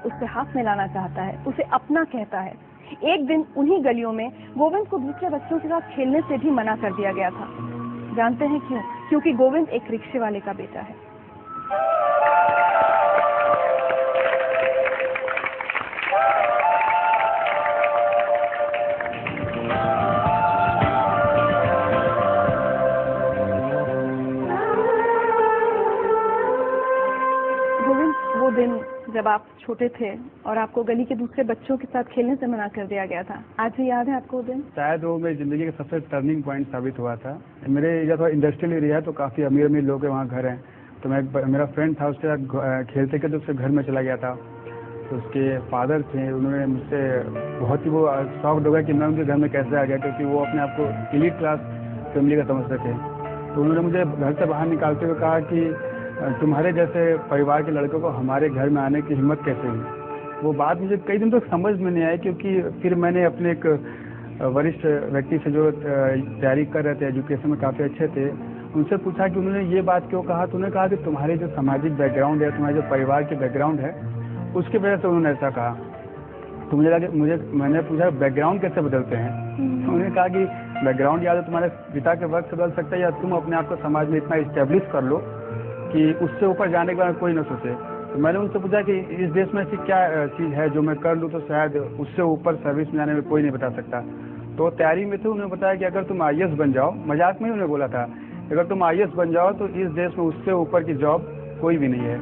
उससे हाथ मिलाना चाहता है, उसे अपना कहता है। एक दिन उन्हीं गलियों में गोविंद को दूसरे बच्चों के साथ खेलने से भी मना कर दिया गया था। जानते हैं क्यों? क्योंकि गोविंद एक रिक्शे वाले का बेटा है। गोविंद, वो दिन जब आप छोटे थे और आपको गली के दूसरे बच्चों के साथ खेलने से मना कर दिया गया था, आज भी याद है आपको वो दिन? शायद वो मेरी जिंदगी का सबसे टर्निंग पॉइंट साबित हुआ था। मेरे एरिया थोड़ा इंडस्ट्रियल एरिया है, तो काफ़ी अमीर अमीर लोग हैं, वहाँ घर हैं। तो मेरा फ्रेंड था, उसके साथ खेलते खेलते उसके घर में चला गया था। तो उसके फादर थे, उन्होंने मुझसे बहुत ही वो शॉक्ड हो गया कि मैं उनके घर में कैसे आ गया, क्योंकि वो अपने आप को एलीट क्लास फैमिली का समझते थे। तो उन्होंने मुझे घर से बाहर निकालते हुए कहा कि तुम्हारे जैसे परिवार के लड़कों को हमारे घर में आने की हिम्मत कैसे हुई। वो बात मुझे कई दिन तक समझ में नहीं आई, क्योंकि फिर मैंने अपने एक वरिष्ठ व्यक्ति से जो तैयारी कर रहे थे, एजुकेशन में काफ़ी अच्छे थे, उनसे पूछा कि उन्होंने ये बात क्यों कहा। तो उन्होंने कहा कि तुम्हारे जो सामाजिक बैकग्राउंड है, तुम्हारे जो परिवार के बैकग्राउंड है, उसकी वजह से उन्होंने ऐसा कहा। तो मुझे लगा कि मैंने पूछा बैकग्राउंड कैसे बदलते हैं। तो उन्होंने कहा कि बैकग्राउंड या तो तुम्हारे पिता के वक्त से बदल सकता है, या तुम अपने आप को समाज में इतना इस्टेब्लिश कर लो कि उससे ऊपर जाने के बाद कोई न सोचे। तो मैंने उनसे पूछा कि इस देश में ऐसी क्या चीज़ है जो मैं कर लूँ तो शायद उससे ऊपर सर्विस में जाने में कोई नहीं बता सकता। तो तैयारी में थे, उन्होंने बताया कि अगर तुम IAS बन जाओ, मजाक में ही उन्होंने बोला था, अगर तुम IAS बन जाओ तो इस देश में उससे ऊपर की जॉब कोई भी नहीं है।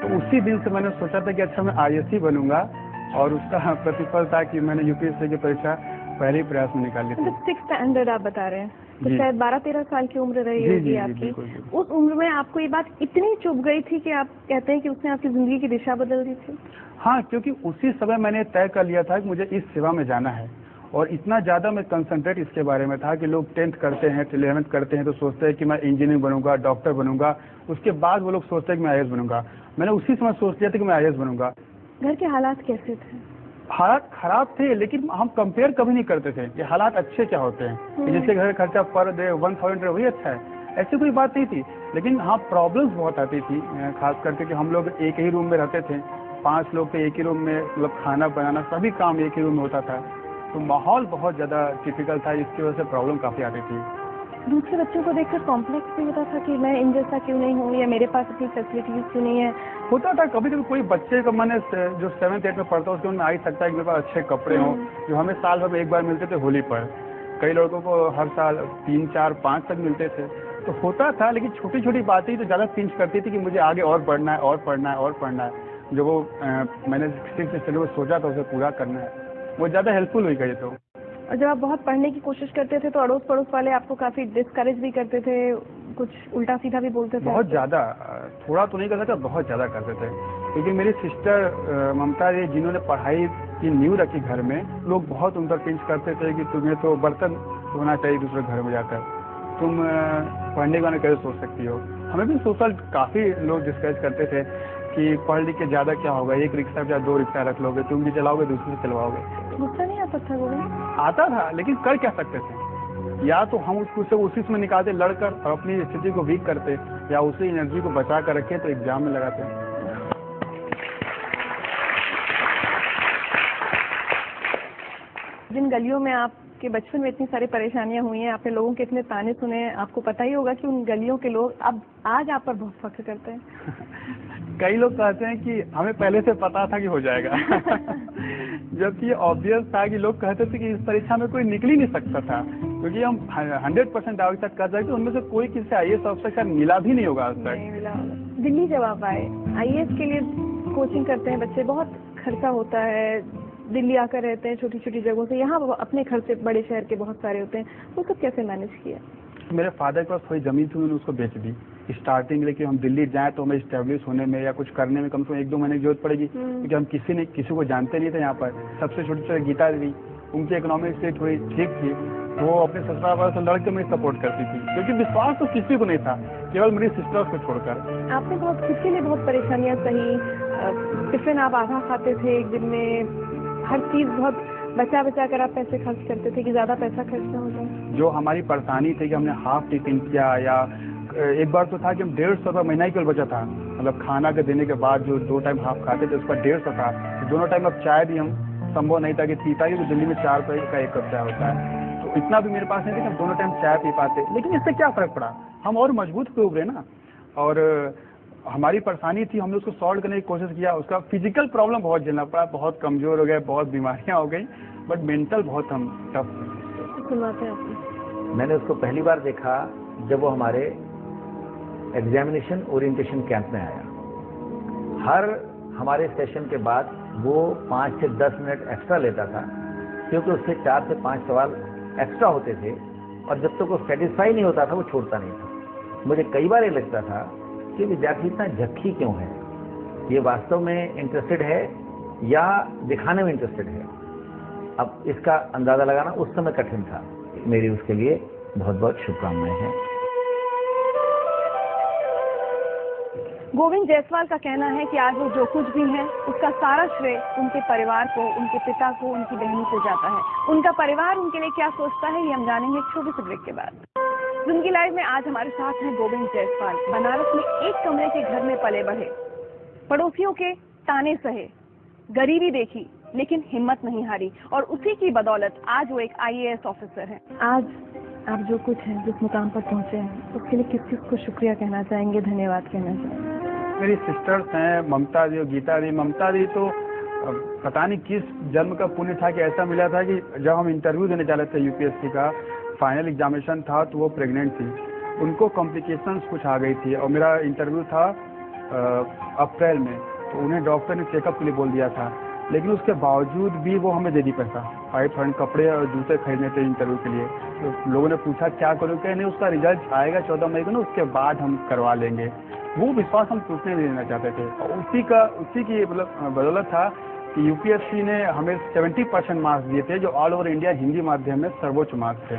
तो उसी दिन से मैंने सोचा था कि अच्छा मैं IAS ही बनूंगा, और उसका प्रतिफल था कि मैंने UPSC की परीक्षा पहले ही प्रयास में निकाल ली थी। 6th स्टैंडर्ड आप बता रहे हैं, तो शायद 12-13 साल की उम्र रही होगी आपकी। उस उम्र में आपको ये बात इतनी चुभ गई थी कि आप कहते हैं कि उसने आपकी जिंदगी की दिशा बदल दी थी? हाँ, क्योंकि उसी समय मैंने तय कर लिया था कि मुझे इस सेवा में जाना है, और इतना ज़्यादा मैं कंसंट्रेट इसके बारे में था कि लोग 10th करते हैं, 11th करते हैं तो सोचते हैं कि मैं इंजीनियर बनूंगा, डॉक्टर बनूंगा, उसके बाद वो लोग सोचते हैं कि मैं IAS बनूंगा। मैंने उसी समय सोच लिया था कि मैं IAS बनूंगा। घर के हालात कैसे थे? हालात खराब थे, लेकिन हम कंपेयर कभी नहीं करते थे कि हालात अच्छे क्या होते हैं, कि जिसके घर खर्चा पर डे 1000 वही अच्छा है, ऐसी कोई बात नहीं थी। लेकिन हाँ, प्रॉब्लम्स बहुत आती थी, खास करके कि हम लोग एक ही रूम में रहते थे, 5 लोग थे एक ही रूम में, मतलब खाना बनाना सभी काम एक ही रूम में होता था। तो माहौल बहुत ज़्यादा टिपिकल था, इसकी वजह से प्रॉब्लम काफ़ी आती थी। दूसरे बच्चों को देखकर कॉम्प्लेक्स भी होता था कि मैं इन जैसा क्यों नहीं हूँ, या मेरे पास इतनी फैसिलिटीज क्यों नहीं है? होता था कभी कभी। कोई बच्चे का मैंने जो 7th 8th में पढ़ता है उसके मन में आ ही सकता है कि मेरे पास अच्छे कपड़े हों, जो हमें साल भर में एक बार मिलते थे होली पर। कई लड़कों को हर साल 3, 4, 5 तक मिलते थे। तो होता था, लेकिन छोटी छोटी बातें ही तो ज़्यादा पिंच करती थी कि मुझे आगे और पढ़ना है और पढ़ना है और पढ़ना है। जो वो मैंने 6th से चलो सोचा था उसे पूरा करना है, वो ज़्यादा हेल्पफुल हुई गई। तो और जब आप बहुत पढ़ने की कोशिश करते थे तो अड़ोस पड़ोस वाले आपको काफी डिस्करेज भी करते थे, कुछ उल्टा सीधा भी बोलते थे? बहुत ज़्यादा, थोड़ा तो नहीं कर सकता, बहुत ज़्यादा करते थे। क्योंकि मेरी सिस्टर ममता जी, जिन्होंने पढ़ाई की नींव रखी घर में, लोग बहुत उन पर पिंच करते थे कि तुम्हें तो बर्तन धोना चाहिए दूसरे घर में जाकर, तुम पढ़ने के बारे में कैसे सोच सकती हो। हमें भी सोशल काफ़ी लोग डिस्कस करते थे कि पढ़ लिख के ज़्यादा क्या होगा, एक रिक्शा या 2 रिक्शा रख लोगे, तुम भी चलाओगे दूसरे से चलवाओगे। गुस्सा नहीं आता था? गोविंद आता था, लेकिन कर क्या सकते थे? या तो हम उसको उसी में निकालते लड़कर और अपनी स्थिति को वीक करते, या उसी एनर्जी को बचा कर रखे तो एग्जाम में लगाते। जिन गलियों में आपके बचपन में इतनी सारी परेशानियां हुई हैं, आपने लोगों के इतने ताने सुने, आपको पता ही होगा कि उन गलियों के लोग अब आज आप पर बहुत फख्र करते हैं। कई लोग कहते हैं कि हमें पहले से पता था कि हो जाएगा। जबकि ऑब्वियस था कि लोग कहते थे कि इस परीक्षा में कोई निकल ही नहीं सकता था, क्योंकि हम 100% दावे के साथ कह सकते उनमें से कोई किसी IAS ऑफिसर का मिला भी नहीं होगा आज तक। नहीं मिला होगा। दिल्ली जब आप आए, IAS के लिए कोचिंग करते हैं बच्चे, बहुत खर्चा होता है, दिल्ली आकर रहते हैं छोटी छोटी जगहों से, यहाँ अपने खर्चे बड़े शहर के बहुत सारे होते हैं, वो सब कैसे मैनेज किया? मेरे फादर के पास थोड़ी जमीन थी, उन्होंने उसको बेच दी स्टार्टिंग, लेकिन हम दिल्ली जाएं तो हमें स्टेब्लिश होने में या कुछ करने में कम से कम 1-2 महीने की जरूरत पड़ेगी, क्योंकि हम किसी को जानते नहीं थे यहाँ पर। सबसे छोटी छोटी गीता दीदी, उनकी इकोनॉमिक स्टेट थोड़ी ठीक थी, वो अपने ससुराल वालों से लड़के मेरी सपोर्ट करती थी, क्योंकि विश्वास तो किसी को नहीं था, केवल मेरी सिस्टर्स को छोड़कर। आपने बहुत खुद के लिए बहुत परेशानियां सही, टिफिन आप आधा खाते थे एक दिन में, हर चीज बहुत बचा बचा कर आप पैसे खर्च करते थे कि ज्यादा पैसा खर्च ना हो जाए। जो हमारी परेशानी थी कि हमने हाफ टिफिन किया या एक बार तो था कि हम 150 रुपये महीना ही केवल बचा था, मतलब खाना के देने के बाद जो 2 टाइम हाफ खाते थे उसका 150 था। तो दोनों टाइम अब चाय भी हम संभव नहीं था कि पीता ही, तो दिल्ली में 4 रुपये का 1 कप चाय होता है, तो इतना भी मेरे पास नहीं था कि हम दोनों टाइम चाय पी पाते। लेकिन इससे क्या फ़र्क पड़ा, हम और मजबूत हुए उभरे ना। और हमारी परेशानी थी, हमने उसको सॉल्व करने की कोशिश किया। उसका फिजिकल प्रॉब्लम बहुत झेलना पड़ा, बहुत कमज़ोर हो गए, बहुत बीमारियाँ हो गई, बट मेंटल बहुत हम टफ। सुनवाते हैं आपने? मैंने उसको पहली बार देखा जब वो हमारे एग्जामिनेशन ओरिएंटेशन कैंप में आया। हर हमारे सेशन के बाद वो 5 से 10 मिनट एक्स्ट्रा लेता था, क्योंकि उससे 4 से 5 सवाल एक्स्ट्रा होते थे, और जब तक वो सेटिस्फाई नहीं होता था वो छोड़ता नहीं था। मुझे कई बार ये लगता था कि विद्यार्थी इतना झक्की क्यों है, ये वास्तव में इंटरेस्टेड है या दिखाने में इंटरेस्टेड है। अब इसका अंदाजा लगाना उस समय कठिन था। मेरी उसके लिए बहुत बहुत शुभकामनाएं हैं। गोविंद जायसवाल का कहना है कि आज वो जो कुछ भी है उसका सारा श्रेय उनके परिवार को, उनके पिता को, उनकी बहनों को जाता है। उनका परिवार उनके लिए क्या सोचता है ये हम जानेंगे एक छोटे से ब्रेक के बाद। जिंदगी लाइव में आज हमारे साथ हैं गोविंद जायसवाल। बनारस में एक कमरे के घर में पले बढ़े, पड़ोसियों के ताने सहे, गरीबी देखी लेकिन हिम्मत नहीं हारी, और उसी की बदौलत आज वो एक IAS ऑफिसर है। आज आप जो कुछ हैं, जिस मुकाम पर पहुंचे हैं, उसके लिए किस किस को शुक्रिया कहना चाहेंगे, धन्यवाद कहना चाहेंगे? मेरी सिस्टर्स हैं, ममता दी और गीता दी। ममता दी तो पता नहीं किस जन्म का पुण्य था कि ऐसा मिला था कि जब हम इंटरव्यू देने जा रहे थे UPSC का फाइनल एग्जामिनेशन था, तो वो प्रेग्नेंट थी, उनको कॉम्प्लिकेशंस कुछ आ गई थी, और मेरा इंटरव्यू था अप्रैल में, तो उन्हें डॉक्टर ने चेकअप के लिए बोल दिया था। लेकिन उसके बावजूद भी वो हमें दे दी पैसा, 500 कपड़े और जूते खरीदने थे इंटरव्यू के लिए। तो लोगों ने पूछा क्या करो, क्या नहीं, उसका रिजल्ट आएगा 14 मई को ना, उसके बाद हम करवा लेंगे। वो विश्वास हम टूटने नहीं देना चाहते थे, और उसी की मतलब बदौलत था कि UPSC ने हमें 70% मार्क्स दिए थे, जो ऑल ओवर इंडिया हिंदी माध्यम में सर्वोच्च मार्क्स थे।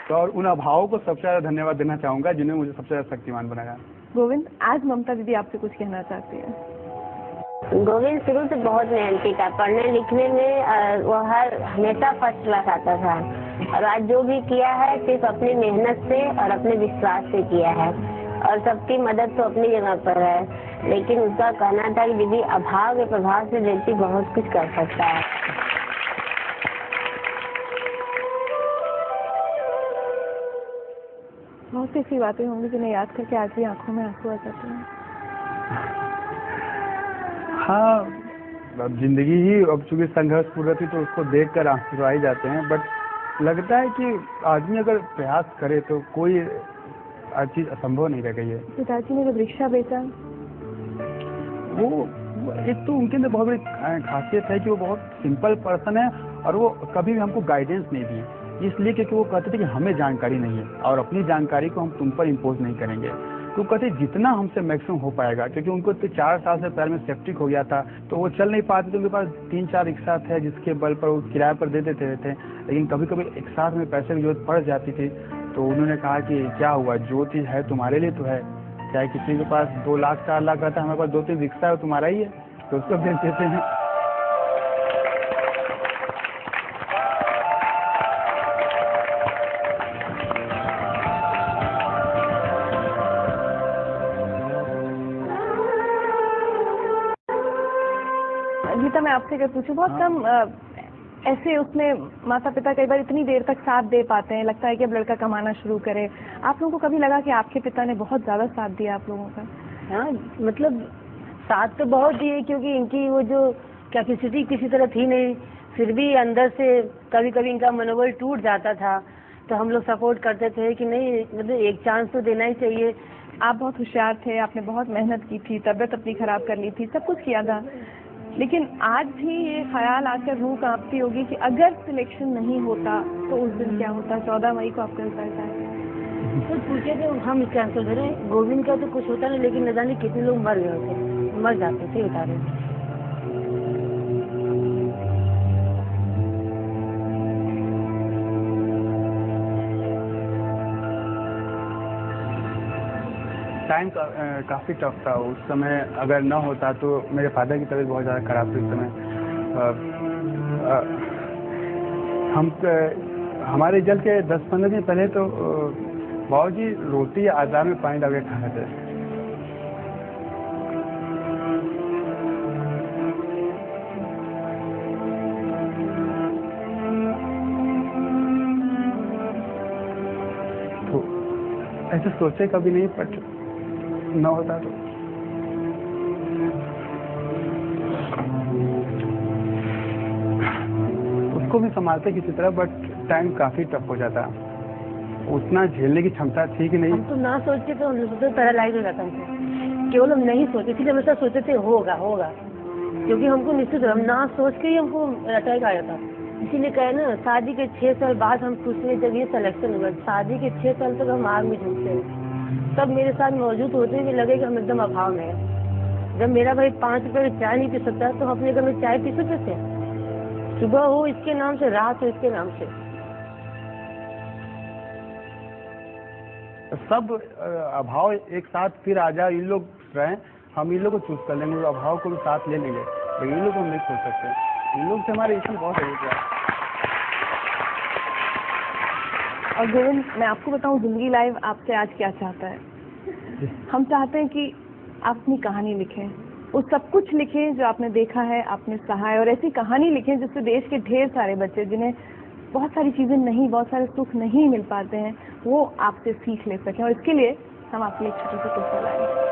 तो और उन अभावों को सबसे ज़्यादा धन्यवाद देना चाहूँगा जिन्होंने मुझे सबसे ज़्यादा शक्तिमान बनाया। गोविंद, आज ममता दीदी आपसे कुछ कहना चाहती है। गोविंद शुरू से बहुत मेहनती था, पढ़ने लिखने में वो हमेशा फर्स्ट क्लास आता था, और आज जो भी किया है सिर्फ अपनी मेहनत से और अपने विश्वास से किया है, और सबकी मदद तो अपनी जगह पर है। लेकिन उसका कहना था कि दीदी अभाव के प्रभाव से व्यक्ति बहुत कुछ कर सकता है। बहुत सी ऐसी बातें होंगी जिन्हें याद करके आज भी आंखों में आंसू आ जाते हैं। हाँ, अब जिंदगी ही अब चूंकि संघर्षपूर्ण थी तो उसको देखकर आंसू आ ही जाते हैं, बट लगता है कि आदमी अगर प्रयास करे तो कोई चीज असंभव नहीं रह गई है। पिताजी ने जब रिक्शा बेचा, वो एक तो उनके अंदर बहुत बड़ी खासियत है कि वो बहुत सिंपल पर्सन है, और वो कभी भी हमको गाइडेंस नहीं दी, इसलिए क्योंकि वो कहते थे कि हमें जानकारी नहीं है और अपनी जानकारी को हम तुम पर इम्पोज नहीं करेंगे। तो कहते जितना हमसे मैक्सिमम हो पाएगा, क्योंकि उनको तो 4 साल से पैर में सेप्टिक हो गया था, तो वो चल नहीं पाते, तो उनके पास 3-4 रिक्शा थे जिसके बल पर वो किराए पर दे देते थे। लेकिन कभी कभी एक साथ में पैसे की जरूरत पड़ जाती थी, तो उन्होंने कहा कि क्या हुआ, जो चीज़ है तुम्हारे लिए तो है, चाहे किसी के पास 2 लाख 4 लाख रहता है, हमारे पास 2-3 रिक्शा है, तुम्हारा ही है, तो उसको भेज देते हैं। गीता, मैं आपसे अगर पूछूं, बहुत कम ऐसे उसमें माता पिता कई बार इतनी देर तक साथ दे पाते हैं, लगता है कि अब लड़का कमाना शुरू करे। आप लोगों को कभी लगा कि आपके पिता ने बहुत ज्यादा साथ दिया आप लोगों का? हाँ, मतलब साथ तो बहुत दिए, क्योंकि इनकी वो जो कैपेसिटी किसी तरह थी नहीं, फिर भी अंदर से कभी कभी इनका मनोबल टूट जाता था, तो हम लोग सपोर्ट करते थे कि नहीं, मतलब एक चांस तो देना ही चाहिए। आप बहुत होशियार थे, आपने बहुत मेहनत की थी, तबीयत अपनी खराब कर ली थी, सब कुछ किया था, लेकिन आज भी ये ख्याल आकर रूह कांपती होगी कि अगर सिलेक्शन नहीं होता तो उस दिन क्या होता। 14 मई को आपका रिजल्ट आया, तो पूछे तो हम इसका आंसर दे रहे हैं, गोविंद का तो कुछ होता नहीं, लेकिन न जाने कितने लोग मर गए थे, मर जाते थे बता रहे। टाइम काफ़ी टफ था उस समय, अगर ना होता तो मेरे फादर की तबीयत बहुत ज़्यादा ख़राब थी उस समय। हमारे रिजल्ट के 10-15 दिन पहले तो बाबूजी रोटी या अचार में पानी डाल के खाते थे। तो ऐसे सोचे कभी नहीं, बट न होता तो उसको भी संभालते किसी तरह, बट टाइम काफी टफ हो जाता। उतना झेलने की क्षमता थी कि नहीं। हम तो ना सोचते तो हम सोचते पैरालाइज हो जाता हमको, केवल हम नहीं सोचे, इसलिए हमेशा सोचते थे होगा होगा, क्योंकि हमको निश्चित हम ना सोच के ही हमको अटैक आया था। इसीलिए कहे ना, शादी के 6 साल बाद हम सोचते जब ये सिलेक्शन हुआ, शादी के 6 साल तक हम आग में झुकते हैं। तब मेरे साथ मौजूद होते हुए लगे कि हम एकदम अभाव में है। जब मेरा भाई 5 रुपये की चाय नहीं पी सकता तो हम अपने घर में चाय पी सकते थे। सुबह हो इसके नाम से, रात हो इसके नाम से। सब अभाव एक साथ फिर आ जाए, इन लोग रहे, हम इन लोग को चूज कर लेंगे, अभाव को भी साथ ले लेंगे, लेकिन इन लोग को हम नहीं सोच सकते। इन लोग से हमारे इसमें बहुत है। और गोविंद, मैं आपको बताऊं, जिंदगी लाइव आपसे आज क्या चाहता है। हम चाहते हैं कि आप अपनी कहानी लिखें, वो सब कुछ लिखें जो आपने देखा है, आपने सहा है, और ऐसी कहानी लिखें जिससे देश के ढेर सारे बच्चे जिन्हें बहुत सारी चीजें नहीं, बहुत सारे सुख नहीं मिल पाते हैं, वो आपसे सीख ले सकें। और इसके लिए हम आपके लिए एक छोटी सी तोहफा लाएंगे।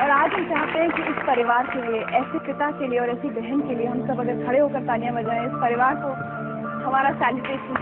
और आज हम चाहते हैं कि इस परिवार के लिए, ऐसे पिता के लिए और ऐसी बहन के लिए हम सब अगर खड़े होकर तालियां बजाएं, इस परिवार को हमारा सैल्यूटेशन।